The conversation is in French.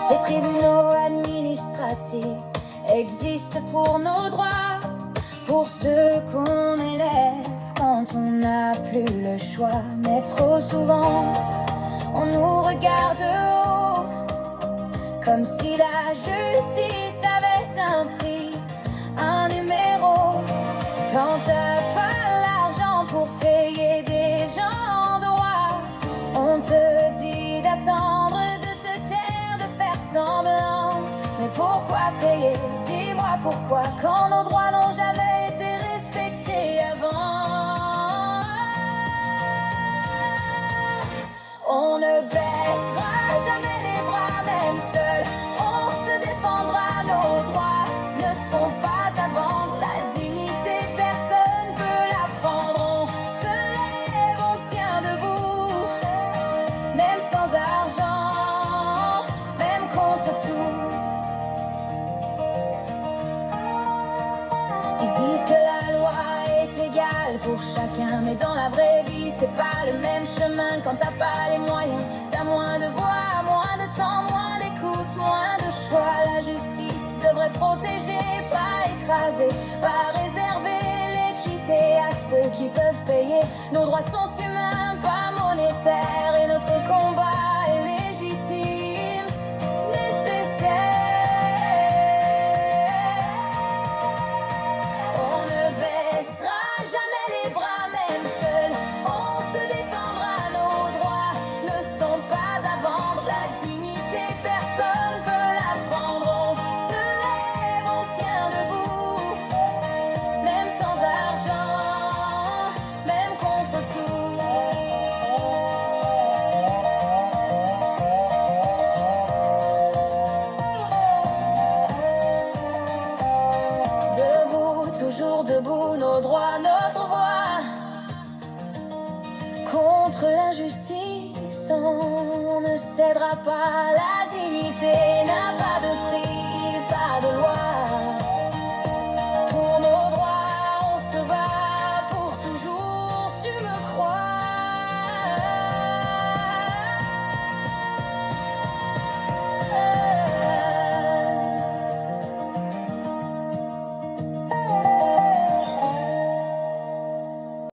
Les tribunaux administratifs existent pour nos droits, pour ceux qu'on élève quand on n'a plus le choix. Mais trop souvent, on nous regarde de haut, comme si la justice avait un prix, un numéro. Quand t'as pas l'argent pour payer des gens droit, on te dit d'attendre, de te taire, de faire semblant. Mais pourquoi payer? Dis-moi pourquoi, quand nos droits n'ont jamais été respectés avant. On ne baissera jamais les bras, même seul. On se défendra, nos droits ne sont pas à vendre. La dignité, personne peut la prendre. On se lève, on tient debout, même sans argent, même contre tout. Ils disent que la loi est égale pour chacun, mais dans la vraie vie c'est pas le même chemin. Quand t'as pas les moyens, t'as moins de voix, moins de temps, moins d'écoute, moins de choix. La justice devrait protéger, pas écraser, pas réserver l'équité à ceux qui peuvent payer. Nos droits sont humains, pas monétaires, et notre combat est légitime, nécessaire. On ne baissera jamais les bras, même seul. On se défendra, nos droits ne sont pas à vendre. La dignité, personne peut la prendre. On se lève, on tient debout, même sans argent, même contre tout. Debout, toujours debout, nos droits, notre voix. Contre l'injustice, on ne cédera pas. La dignité n'a pas de prix, pas de loi.